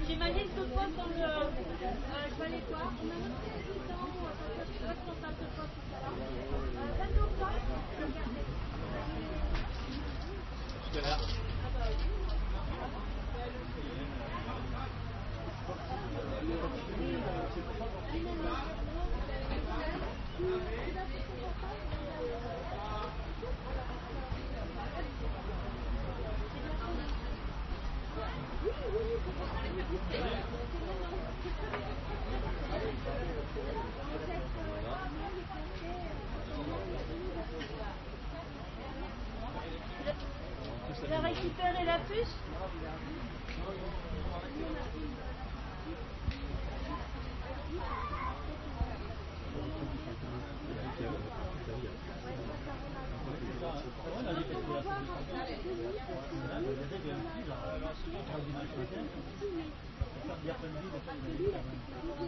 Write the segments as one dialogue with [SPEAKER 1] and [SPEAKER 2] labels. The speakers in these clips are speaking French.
[SPEAKER 1] J'imagine que toi, dans le balai quoi, on a notre président, responsable de quoi tout à l'heure. D'accord, toi, regardez.
[SPEAKER 2] Tout à l'heure.
[SPEAKER 1] Tu as récupéré la puce?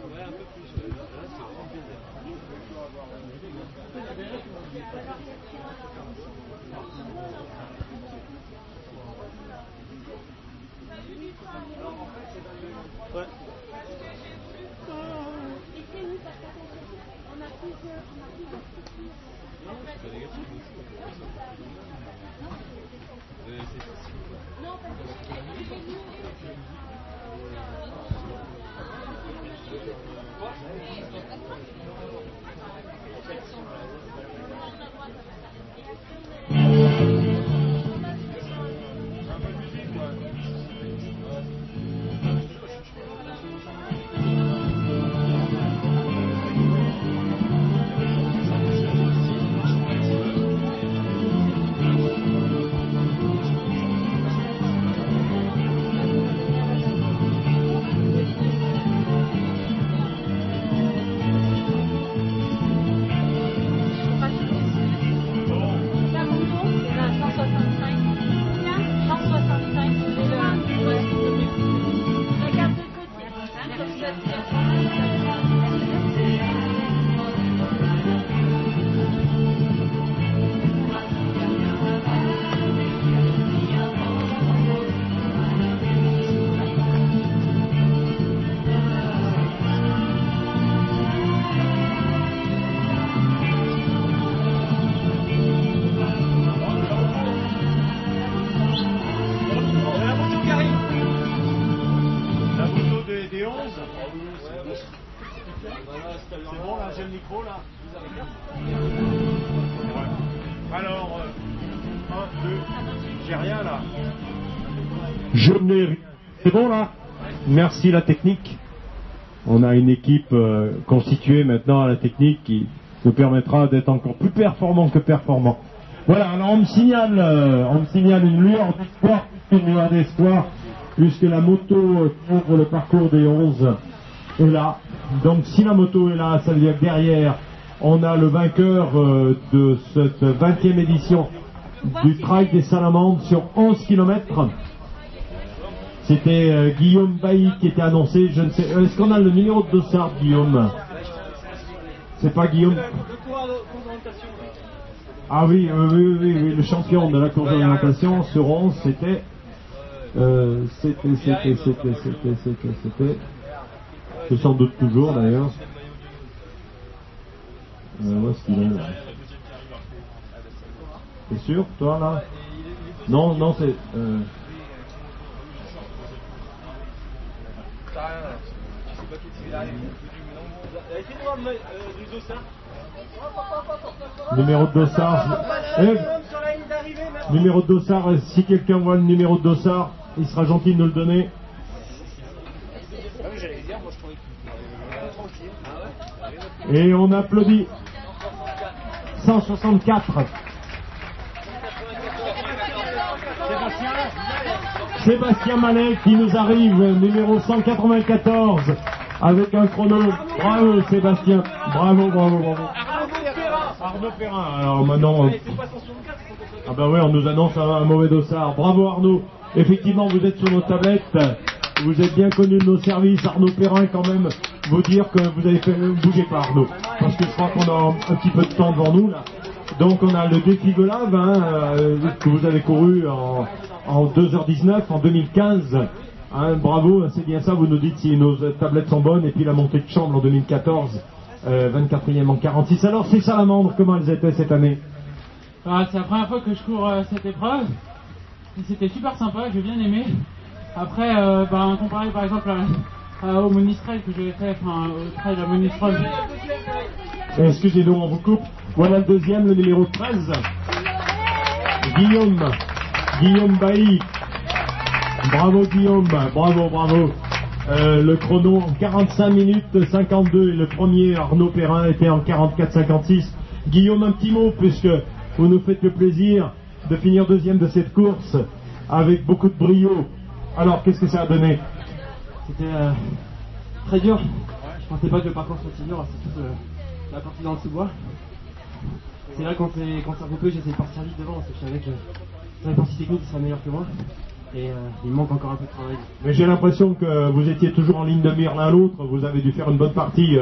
[SPEAKER 2] Ouais, un peu plus. Là, c'est vraiment bien. Ouais.
[SPEAKER 1] Et c'est où? Parce qu'on a plusieurs structures.
[SPEAKER 2] Non, c'est pas négatif.
[SPEAKER 1] Non, parce que
[SPEAKER 2] C'est bon là, j'ai le micro là.
[SPEAKER 3] Alors, 1, 2, j'ai rien là.
[SPEAKER 4] Je n'ai rien. C'est bon là? Merci la technique. On a une équipe constituée maintenant à la technique qui nous permettra d'être encore plus performant que performant. Voilà, alors on me signale une lueur d'espoir, puisque la moto qui ouvre le parcours des 11 est là. Donc si la moto est là, ça veut dire que derrière, on a le vainqueur de cette 20e édition du Trail des Salamandres sur 11 km. C'était Guillaume Bailly qui était annoncé. Je ne sais. Est-ce qu'on a le numéro de dossard, Guillaume? C'est pas Guillaume. Ah oui, oui, le champion de la course d'orientation sur 11, c'était. C'est sans doute toujours d'ailleurs. Où est-ce qu'il est là? T'es sûr, toi là? Non, c'est. Numéro de dossard. Numéro de dossard, si quelqu'un voit le numéro de dossard, il sera gentil de nous le donner. Et on applaudit. 164. Sébastien Mallet qui nous arrive, numéro 194, avec un chrono. Bravo Sébastien. Bravo. Arnaud Perrin. Alors maintenant. Ah ben oui, on nous annonce un mauvais dossard. Bravo Arnaud. Effectivement, vous êtes sur nos tablettes. Vous êtes bien connu de nos services. Arnaud Perrin, quand même, vous dire que vous avez fait... Bougez pas, Arnaud, parce que je crois qu'on a un petit peu de temps devant nous, là. Donc on a le défi de lave, que vous avez couru en 2h19, en 2015. Hein, bravo, c'est bien ça, vous nous dites si nos tablettes sont bonnes. Et puis la montée de chambre en 2014, 24e en 46. Alors ces salamandres, comment elles étaient cette année?
[SPEAKER 5] C'est la première fois que je cours cette épreuve. Et c'était super sympa, j'ai bien aimé. Après, comparé par exemple au Monistrol que j'avais fait, au trail à Monistrol.
[SPEAKER 4] Excusez-nous, on vous coupe. Voilà le deuxième, le numéro 13. Guillaume Bailly. Bravo Guillaume, bravo. Le chrono en 45 minutes 52 et le premier Arnaud Perrin était en 44-56. Guillaume, un petit mot puisque vous nous faites le plaisir de finir deuxième de cette course avec beaucoup de brio. Alors qu'est-ce que ça a donné?
[SPEAKER 6] C'était très dur. Je pensais pas que le parcours soit si dur, c'est toute la partie dans le sous-bois. C'est là quand c'est regroupé, j'essaie de partir vite devant parce que je savais que sur la partie technique il serait meilleur que moi. Et il manque encore un peu de travail.
[SPEAKER 4] Mais j'ai l'impression que vous étiez toujours en ligne de mire l'un l'autre. Vous avez dû faire une bonne partie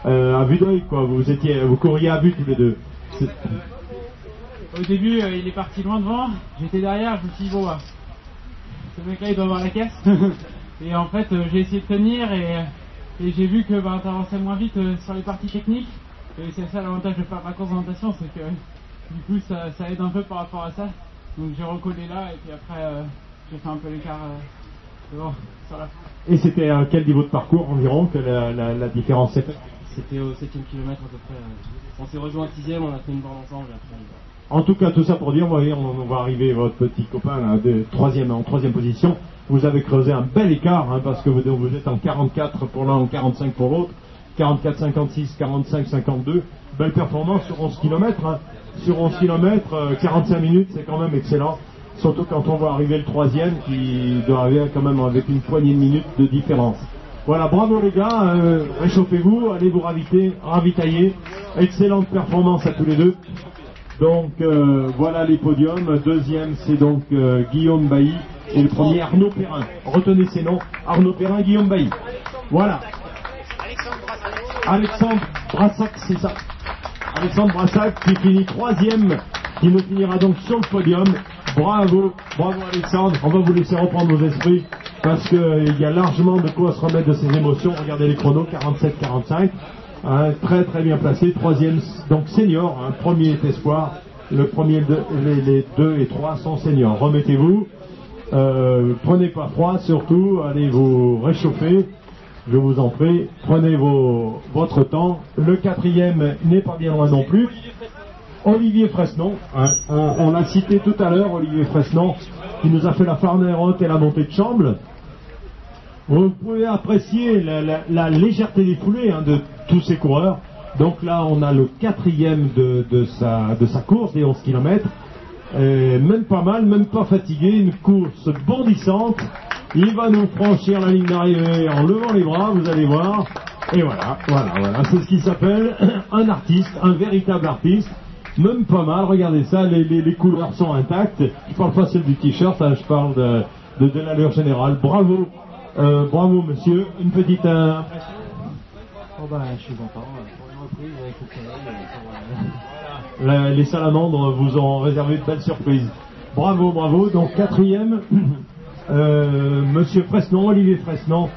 [SPEAKER 4] à vue d'œil, quoi. Vous couriez à vue tous les deux.
[SPEAKER 5] Au début, il est parti loin devant. J'étais derrière. Je me suis dit bon, ce mec-là, il doit avoir la caisse. Et en fait, j'ai essayé de tenir et j'ai vu que t'avançais moins vite sur les parties techniques. Et c'est ça l'avantage de faire la course d'orientation, c'est que du coup, ça aide un peu par rapport à ça. Donc j'ai recollé là et puis après. J'ai fait un peu l'écart sur la fin.
[SPEAKER 4] Et c'était à quel niveau de parcours environ que la différence s'est faite?
[SPEAKER 6] C'était au 7e kilomètre à peu près. On s'est rejoint à 6e, on a fait une borne ensemble.
[SPEAKER 4] En tout cas, tout ça pour dire, vous voyez, on va arriver, votre petit copain là, en troisième position. Vous avez creusé un bel écart, parce que vous êtes en 44 pour l'un, en 45 pour l'autre. 44-56, 45-52. Belle performance sur 11 km. Sur 11 km, 45 minutes, c'est quand même excellent. Surtout quand on voit arriver le troisième qui doit arriver quand même avec une poignée de minutes de différence. Voilà, bravo les gars, réchauffez-vous, allez vous ravitailler. Excellente performance à tous les deux. Donc voilà les podiums. Deuxième c'est donc Guillaume Bailly et le premier Arnaud Perrin. Retenez ces noms, Arnaud Perrin, Guillaume Bailly. Voilà. Alexandre Brassac, c'est ça. Alexandre Brassac qui finit troisième, qui nous finira donc sur le podium. Bravo Alexandre, on va vous laisser reprendre vos esprits parce qu'il y a largement de quoi se remettre de ses émotions. Regardez les chronos, 47-45, très très bien placé. Troisième, donc senior, premier est espoir, le premier, les 2 et 3 sont seniors. Remettez-vous, prenez pas froid surtout, allez vous réchauffer, je vous en prie, prenez votre temps. Le quatrième n'est pas bien loin non plus. Olivier Fresnon, on l'a cité tout à l'heure, Olivier Fresnon, qui nous a fait la Farner-Haute et la montée de Chamble. Vous pouvez apprécier la légèreté des foulées de tous ces coureurs. Donc là, on a le quatrième de sa course, des 11 km. Même pas mal, même pas fatigué, une course bondissante. Il va nous franchir la ligne d'arrivée en levant les bras, vous allez voir. Et voilà, c'est ce qui s'appelle un artiste, un véritable artiste. Même pas mal, regardez ça, les couleurs sont intactes. Je parle pas celle du t-shirt, je parle de l'allure générale. Bravo monsieur. Une petite impression?
[SPEAKER 6] Je suis content. Pour une reprise avec le soleil.
[SPEAKER 4] Les salamandres vous ont réservé de belles surprises. Bravo. Donc quatrième, monsieur Fresnon, Olivier Fresnon,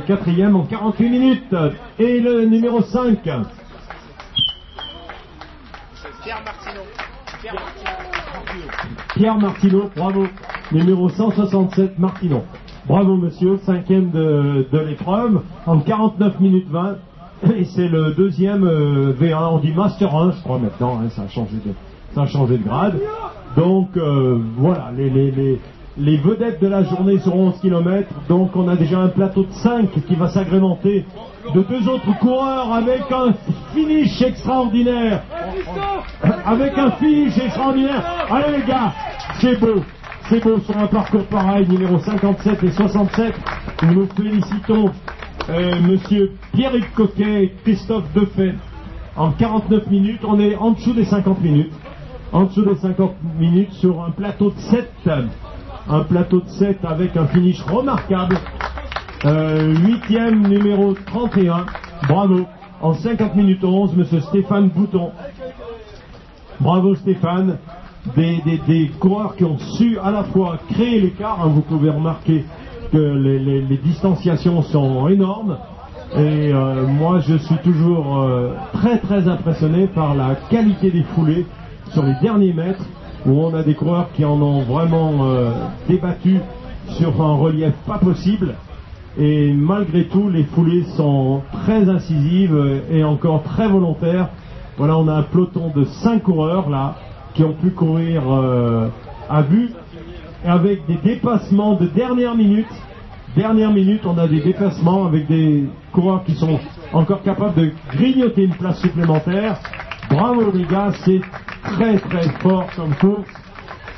[SPEAKER 4] quatrième en 48 minutes. Et le numéro 5. Pierre Martineau, bravo. Numéro 167, Martineau. Bravo monsieur, cinquième de l'épreuve, en 49 minutes 20. Et c'est le deuxième V1, on dit Master 1, je crois maintenant, ça a changé de grade. Donc voilà, les vedettes de la journée sur 11 km. Donc on a déjà un plateau de 5 qui va s'agrémenter de 2 autres coureurs avec un finish extraordinaire. Allez les gars, c'est beau sur un parcours pareil, numéro 57 et 67. Nous félicitons monsieur Pierrick Coquet et Christophe Defay en 49 minutes. On est en dessous des 50 minutes. Sur un plateau de 7. Un plateau de 7 avec un finish remarquable. 8e numéro 31, bravo. En 50 minutes 11, monsieur Stéphane Bouton. Bravo Stéphane. Des coureurs qui ont su à la fois créer l'écart, hein, vous pouvez remarquer que les distanciations sont énormes. Et moi je suis toujours très très impressionné par la qualité des foulées sur les derniers mètres, où on a des coureurs qui en ont vraiment débattu sur un relief pas possible. Et malgré tout, les foulées sont très incisives et encore très volontaires. Voilà, on a un peloton de 5 coureurs là qui ont pu courir à vue, avec des dépassements de dernière minute. Dernière minute, on a des dépassements avec des coureurs qui sont encore capables de grignoter une place supplémentaire. Bravo les gars, c'est très très fort comme course.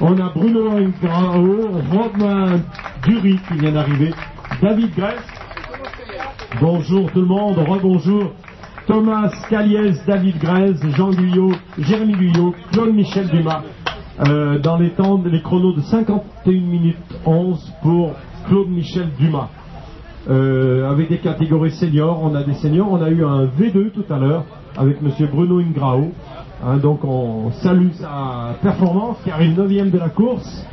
[SPEAKER 4] On a Bruno Ingrao, Romain Dury qui vient d'arriver, David Grèce. Bonjour tout le monde, rebonjour. Thomas Caliès, David Grèce, Jean Guyot, Jérémy Guyot, Claude-Michel Dumas. Dans les chronos de 51 minutes 11 pour Claude-Michel Dumas. Avec des catégories seniors, on a des seniors, on a eu un V2 tout à l'heure avec monsieur Bruno Ingrao. Hein, donc on salue sa performance, qui arrive 9e de la course.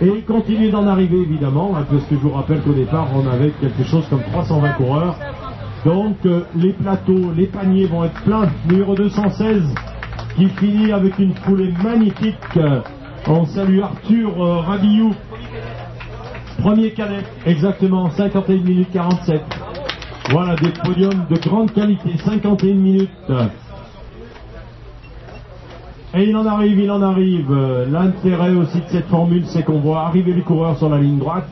[SPEAKER 4] Et il continue d'en arriver évidemment, hein, parce que je vous rappelle qu'au départ on avait quelque chose comme 320 coureurs. Donc les plateaux, les paniers vont être pleins. Numéro 216 qui finit avec une foulée magnifique. On salue Arthur Rabillou. Premier cadet, exactement, 51 minutes 47. Voilà, des podiums de grande qualité, 51 minutes. Et il en arrive. L'intérêt aussi de cette formule, c'est qu'on voit arriver les coureurs sur la ligne droite,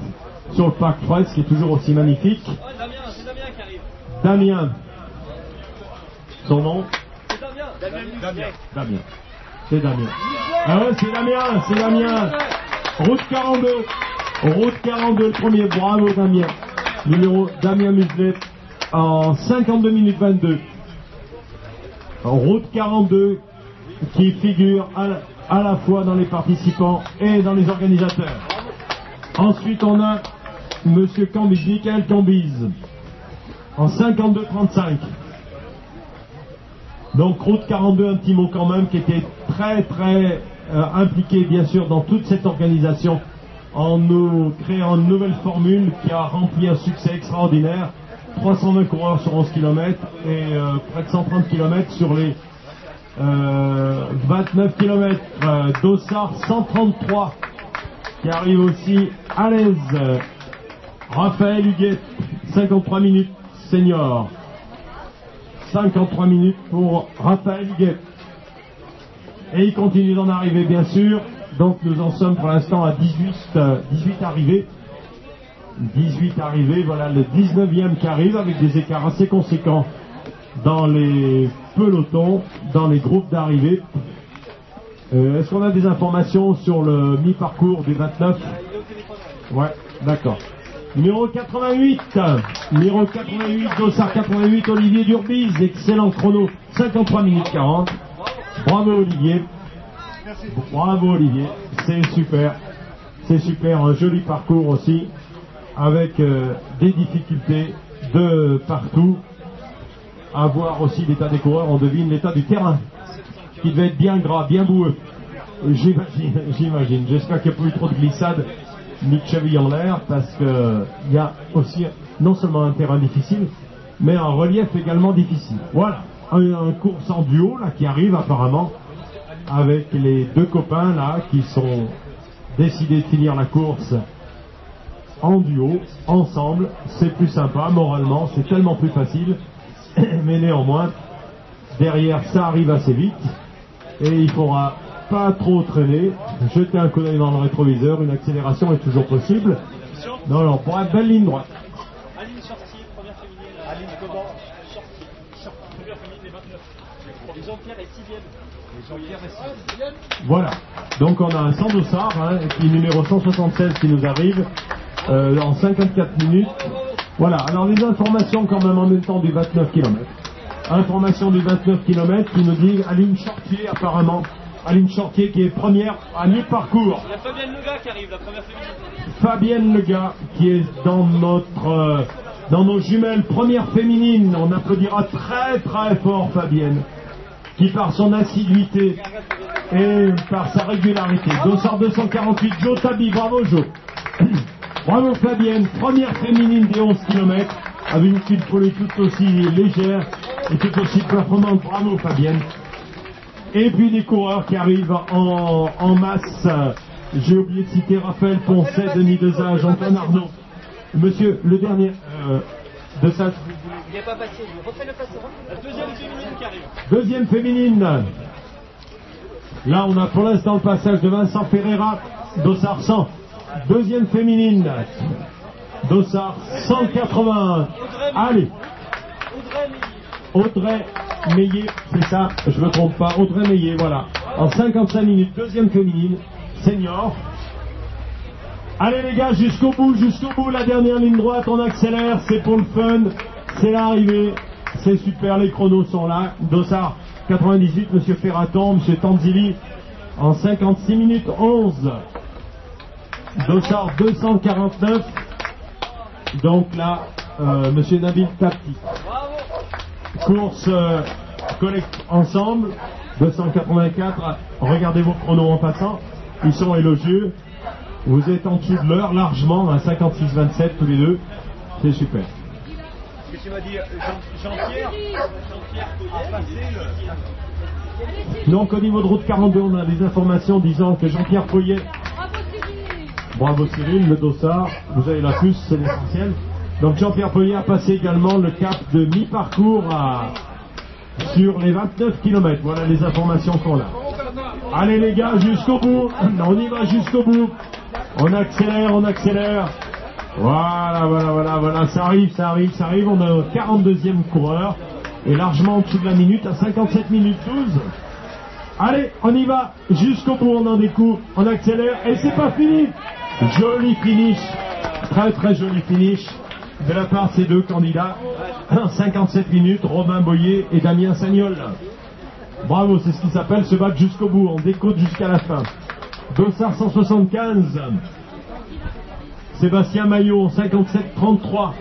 [SPEAKER 4] sur le Parc Fraisse, qui est toujours aussi magnifique.
[SPEAKER 2] C'est Damien qui arrive.
[SPEAKER 4] Damien. Son nom?
[SPEAKER 2] C'est
[SPEAKER 4] Damien. C'est Damien. Ah ouais, c'est Damien. Route 42. Route 42, le premier. Bravo Damien. Numéro Damien Muselet en 52 minutes 22. Route 42 qui figure à la fois dans les participants et dans les organisateurs. Ensuite, on a monsieur Cambiz, Michael Cambiz en 52-35. Donc route 42, un petit mot quand même, qui était très très impliqué bien sûr dans toute cette organisation en nous créant une nouvelle formule qui a rempli un succès extraordinaire. 320 coureurs sur 11 km et près de 130 km sur les 29 km. Dossard 133 qui arrive aussi à l'aise. Raphaël Huguet, 53 minutes senior. 53 minutes pour Raphaël Huguet. Et il continue d'en arriver bien sûr. Donc nous en sommes pour l'instant à 18 arrivées. 18 arrivées, voilà le 19e qui arrive avec des écarts assez conséquents dans les pelotons, dans les groupes d'arrivée. Est-ce qu'on a des informations sur le mi-parcours du 29? Ouais, d'accord. Numéro 88, Dossard 88, Olivier Durbiz, excellent chrono, 53 minutes 40. Bravo Olivier. Bravo Olivier, c'est super, un joli parcours aussi, avec des difficultés de partout. À voir aussi l'état des coureurs, on devine l'état du terrain, qui devait être bien gras, bien boueux. J'imagine, j'espère qu'il n'y a pas eu trop de glissade, ni de cheville en l'air, parce que il y a aussi non seulement un terrain difficile, mais un relief également difficile. Voilà, un course en duo là qui arrive apparemment, avec les deux copains là qui sont décidés de finir la course en duo, ensemble. C'est plus sympa moralement, c'est tellement plus facile, mais néanmoins derrière ça arrive assez vite et il faudra pas trop traîner, jeter un coup d'œil dans le rétroviseur, une accélération est toujours possible. Non, pour une belle ligne droite.
[SPEAKER 2] Aline Sortier, première féminine. Aline comment? Sortier, première féminine, les 29. Et Jean-Pierre est 6e.
[SPEAKER 4] Voilà, donc on a un 100 Dossard, hein, et puis numéro 176 qui nous arrive en 54 minutes. Voilà, alors les informations quand même en même temps du 29 km. Information du 29 km qui nous dit Aline Sortier apparemment. Aline Sortier qui est première à mi-parcours.
[SPEAKER 2] Il y a Fabienne Lega qui arrive, la première féminine.
[SPEAKER 4] Fabienne Lega qui est dans notre Dans nos jumelles première féminine, on applaudira très très fort Fabienne, qui par son assiduité et par sa régularité. Dossard 248, Joe Tabi, bravo Joe. Bravo Fabienne, première féminine des 11 km, avec une file foulée tout aussi légère et tout aussi performante. Bravo Fabienne. Et puis des coureurs qui arrivent en masse. J'ai oublié de citer Raphaël Poncet, Denis Desage, Antoine Arnaud. Monsieur, le dernier de ça.
[SPEAKER 2] Il n'est pas passé, refais le passage. La deuxième féminine qui arrive.
[SPEAKER 4] Deuxième féminine. Là, on a pour l'instant le passage de Vincent Ferreira, Dossard 100. Deuxième féminine. Dossard 181. Allez. Audrey Meillet, c'est ça, je me trompe pas. Audrey Meillet, voilà. En 55 minutes, deuxième féminine, senior. Allez les gars, jusqu'au bout, la dernière ligne droite, on accélère, c'est pour le fun, c'est l'arrivée, c'est super, les chronos sont là. Dossard 98, Monsieur Ferraton, Monsieur Tanzili, en 56 minutes 11. Dossard 249, donc là, Monsieur Nabil Tapti. Course collecte ensemble, 284, regardez vos chronos en passant, ils sont élogieux. Vous êtes en dessous de l'heure, largement, à 56-27 tous les deux. C'est super.
[SPEAKER 2] Ce que tu m'as dit, Jean-Pierre a passé le...
[SPEAKER 4] Donc au niveau de route 42, on a des informations disant que Jean-Pierre Poyet, bravo Cyril, le dossard, vous avez la puce, c'est l'essentiel. Donc Jean-Pierre Poyet a passé également le cap de mi-parcours sur les 29 km. Voilà les informations qu'on a. Allez les gars, jusqu'au bout, on y va jusqu'au bout. On accélère. Voilà, ça arrive. On a un 42e coureur et largement en dessous de la minute, à 57 minutes 12. Allez, on y va jusqu'au bout, on en découvre, on accélère et c'est pas fini. Joli finish, très très joli finish de la part de ces deux candidats. 57 minutes, Romain Boyer et Damien Sagnol. Bravo, c'est ce qui s'appelle se battre jusqu'au bout, on décote jusqu'à la fin. Dossard 175, Sébastien Maillot en 57-33,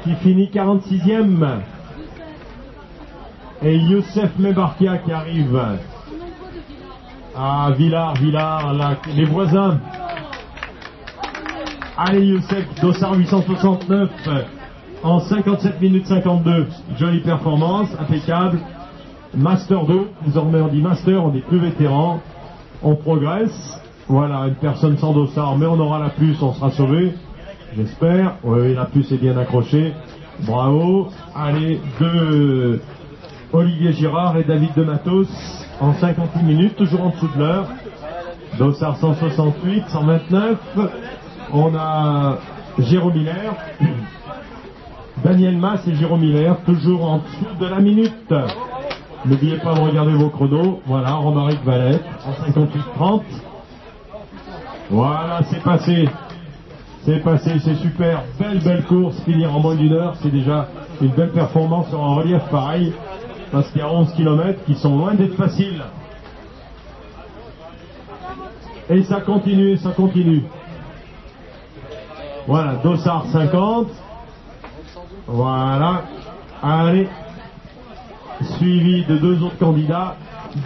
[SPEAKER 4] qui finit 46e. Et Youssef Mebarkia qui arrive. Ah, Villars, là, les voisins. Allez Youssef, Dossard 869, en 57 minutes 52. Jolie performance, impeccable. Master 2, désormais on dit Master, on est plus vétéran. On progresse. Voilà, une personne sans dossard, mais on aura la puce, on sera sauvé. J'espère. Oui, la puce est bien accrochée. Bravo. Allez, de Olivier Girard et David de Matos en 58 minutes, toujours en dessous de l'heure. Dossard 168, 129. On a Jérôme Miller. Daniel Mass et Jérôme Miller, toujours en dessous de la minute. N'oubliez pas de regarder vos chronos. Voilà, Romaric Valette en 58-30. Voilà, c'est passé, c'est super. Belle course, finir en moins d'une heure, c'est déjà une belle performance sur un relief pareil, parce qu'il y a 11 km qui sont loin d'être faciles. Et ça continue. Voilà, Dossard 50. Voilà, allez. Suivi de deux autres candidats,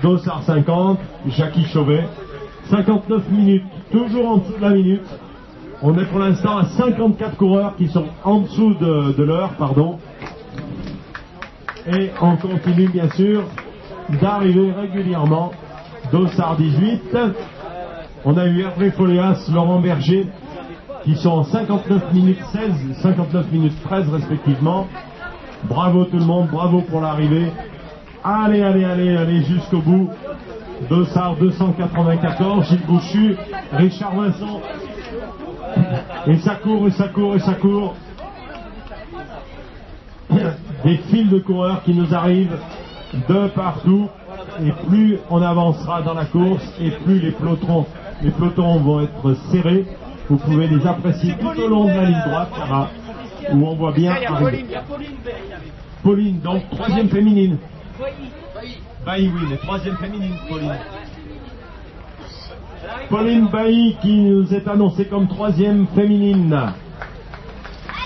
[SPEAKER 4] Dossard 50, Jackie Chauvet, 59 minutes, toujours en dessous de la minute. On est pour l'instant à 54 coureurs qui sont en dessous de l'heure, pardon. Et on continue bien sûr d'arriver régulièrement. Dossard 18, on a eu Hervé Foléas, Laurent Berger, qui sont en 59 minutes 16, 59 minutes 13 respectivement. Bravo tout le monde, bravo pour l'arrivée. Allez jusqu'au bout. Dossard 294, Gilles Bouchu, Richard Vincent. Et ça court. Des files de coureurs qui nous arrivent de partout. Et plus on avancera dans la course, et plus les pelotons vont être serrés. Vous pouvez les apprécier tout au long de la ligne droite, là-bas, où on voit bien arriver. Pauline, donc troisième féminine. Bailly, oui, mais troisième féminine, Pauline. Pauline Bailly qui nous est annoncée comme troisième féminine.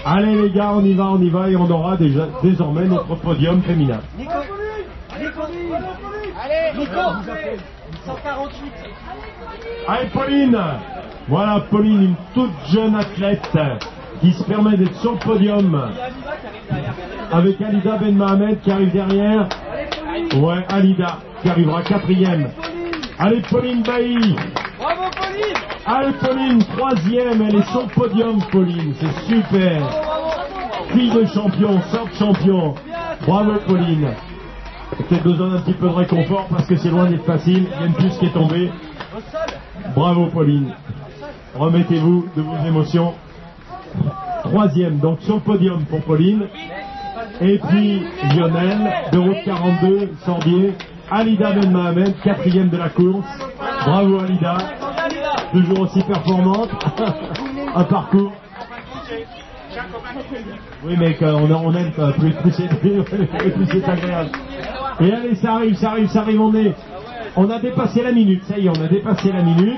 [SPEAKER 4] Allez les gars, on y va et on aura déjà désormais notre podium féminin.
[SPEAKER 6] Nico, allez, Nico, 148.
[SPEAKER 4] Allez Pauline. Voilà Pauline, une toute jeune athlète qui se permet d'être sur le podium avec Alida Ben Mohamed qui arrive derrière. Ouais, Alida qui arrivera 4e. Allez Pauline Bailly.
[SPEAKER 6] Bravo Pauline.
[SPEAKER 4] Allez Pauline, 3e, elle est sur le podium Pauline, c'est super. Fille de champion, sort champion. Bravo Pauline. Peut-être besoin d'un petit peu de réconfort parce que c'est loin d'être facile. Il y a une puce qui est tombée. Bravo Pauline. Remettez-vous de vos émotions. 3e, donc sur le podium pour Pauline. Et puis Lionel, de route 42, Sorbier. Alida Ben Mohamed, 4e de la course. Bravo Alida. Toujours aussi performante. Un parcours. Oui, mais on aime plus pousser, plus c'est agréable. Et allez, ça arrive, on a dépassé la minute, ça y est, on a dépassé la minute,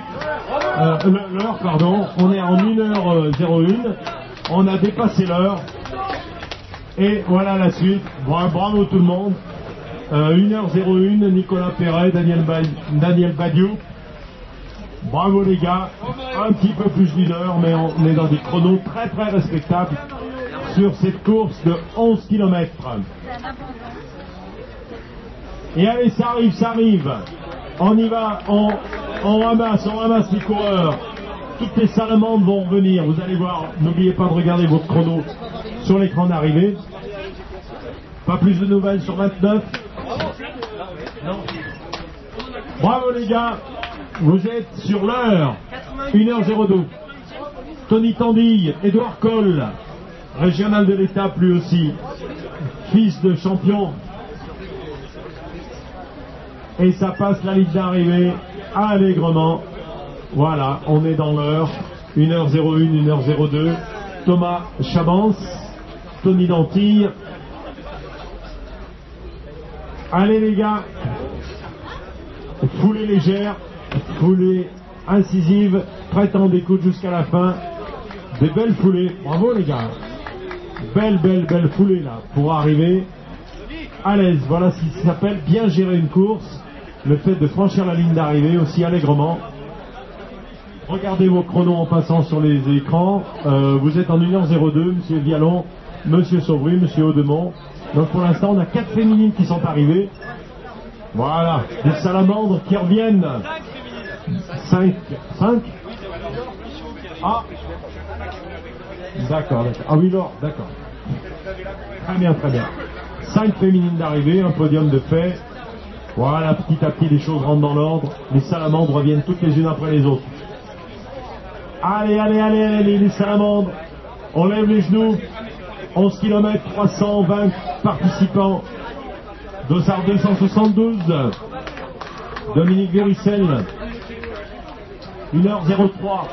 [SPEAKER 4] l'heure, pardon, on est en 1h01, on a dépassé l'heure, et voilà la suite, bravo tout le monde, 1h01, Nicolas Perret, Daniel Badiou, bravo les gars, un petit peu plus d'une heure, mais on est dans des chronos très très respectables sur cette course de 11 km. Et allez, ça arrive. On y va, on ramasse les coureurs. Toutes les salamandres vont revenir. Vous allez voir, n'oubliez pas de regarder votre chrono sur l'écran d'arrivée. Pas plus de nouvelles sur 29. Non. Bravo les gars, vous êtes sur l'heure. 1h02. Tony Tandille, Édouard Coll, régional de l'étape lui aussi, fils de champion. Et ça passe la ligne d'arrivée allègrement. Voilà, on est dans l'heure. 1h01, 1h02. Thomas Chabance, Tony Dantille. Allez les gars, foulée légère, foulée incisive, traitant d'écoute jusqu'à la fin. Des belles foulées, bravo les gars. Belle foulée là, pour arriver à l'aise. Voilà ce qui s'appelle bien gérer une course. Le fait de franchir la ligne d'arrivée aussi allègrement. Regardez vos chronos en passant sur les écrans. Vous êtes en 1h02, monsieur Vialon, monsieur Sauvry, monsieur Audemont. Donc pour l'instant, on a 4 féminines qui sont arrivées. Voilà, des salamandres qui reviennent. 5 Ah d'accord. Ah oui, Laure, d'accord. Très bien. 5 féminines d'arrivée, un podium de fait. Voilà, petit à petit, les choses rentrent dans l'ordre. Les salamandres reviennent toutes les unes après les autres. Allez, les salamandres. On lève les genoux. 11 km, 320 participants. Dossard 272. Dominique Véricel. 1h03.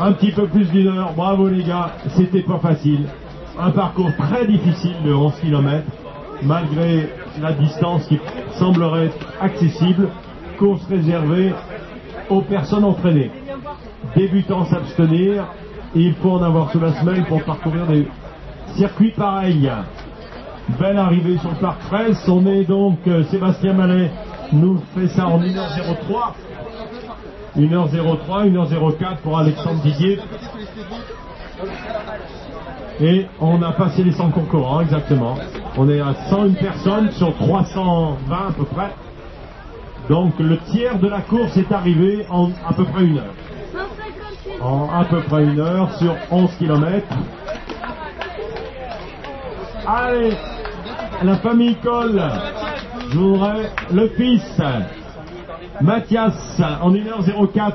[SPEAKER 4] Un petit peu plus d'une heure. Bravo les gars. C'était pas facile. Un parcours très difficile de 11 km. Malgré la distance qui semblerait accessible, course réservée aux personnes entraînées. Débutants s'abstenir, et il faut en avoir sous la semelle pour parcourir des circuits pareils. Belle arrivée sur le Parc Fraisse, on est donc, Sébastien Mallet nous fait ça en 1h03. 1h03, 1h04 pour Alexandre Didier. Et on a passé les 100 concurrents, exactement. On est à 101 personnes sur 320 à peu près. Donc le tiers de la course est arrivé en à peu près 1 heure. En à peu près 1 heure sur 11 km. Allez, la famille Coll. Je voudrais le fils, Mathias, en 1h04.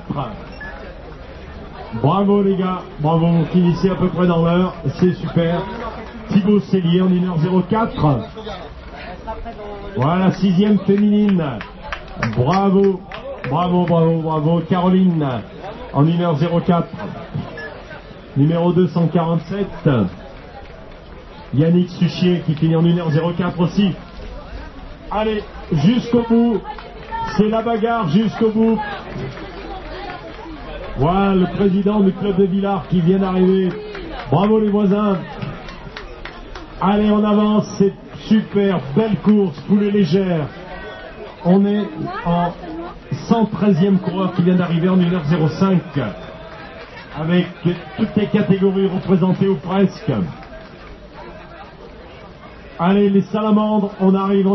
[SPEAKER 4] Bravo les gars, bravo, vous finissez à peu près dans l'heure, c'est super. Thibaut Cellier en 1h04. Voilà, 6e féminine. Bravo, Caroline en 1h04. Numéro 247. Yannick Suchier qui finit en 1h04 aussi. Allez, jusqu'au bout. C'est la bagarre jusqu'au bout. Voilà le président du club de Villars qui vient d'arriver, Bravo les voisins. Allez, on avance, c'est super, belle course, poulet légère. On est en 113e coureur qui vient d'arriver en 1h05. Avec toutes les catégories représentées ou presque. Allez, les salamandres, on arrive,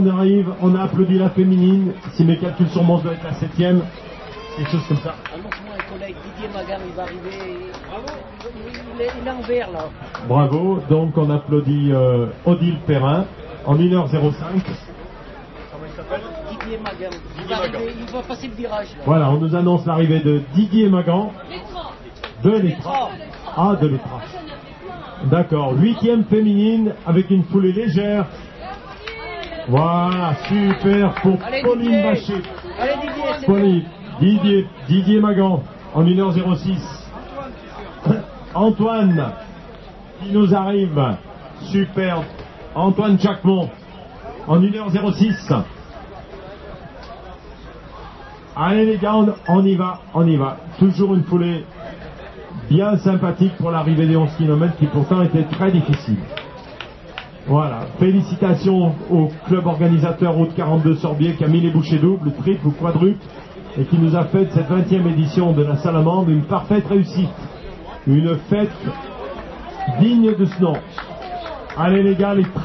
[SPEAKER 4] on a applaudi la féminine. Si mes calculs sont bons, ça doit être la 7e. Quelque chose comme ça.
[SPEAKER 7] Annonce-moi un collègue, Didier Magan, il va arriver. Il est en vert là.
[SPEAKER 4] Bravo, donc on applaudit Odile Perrin en 1h05.
[SPEAKER 2] Comment il s'appelle?
[SPEAKER 7] Didier Magan. Il va passer le virage là.
[SPEAKER 4] Voilà, on nous annonce l'arrivée de Didier Magan. De l'Étra. Ah, de l'Étra. D'accord, 8e féminine avec une foulée légère. Voilà, super pour
[SPEAKER 7] Allez,
[SPEAKER 4] Pauline
[SPEAKER 7] Didier.
[SPEAKER 4] Bachet.
[SPEAKER 7] Allez Didier, c'est
[SPEAKER 4] Pauline, Didier Magan en 1h06. Antoine qui nous arrive. Super. Antoine Jacquemont en 1h06. Allez les gars, on y va. Toujours une foulée bien sympathique pour l'arrivée des 11 km qui pourtant était très difficile. Voilà, félicitations au club organisateur Route 42 Sorbier qui a mis les bouchées doubles, triples ou quadruples et qui nous a fait de cette 20e édition de la Salamande une parfaite réussite. Une fête digne de ce nom. Allez les gars, les très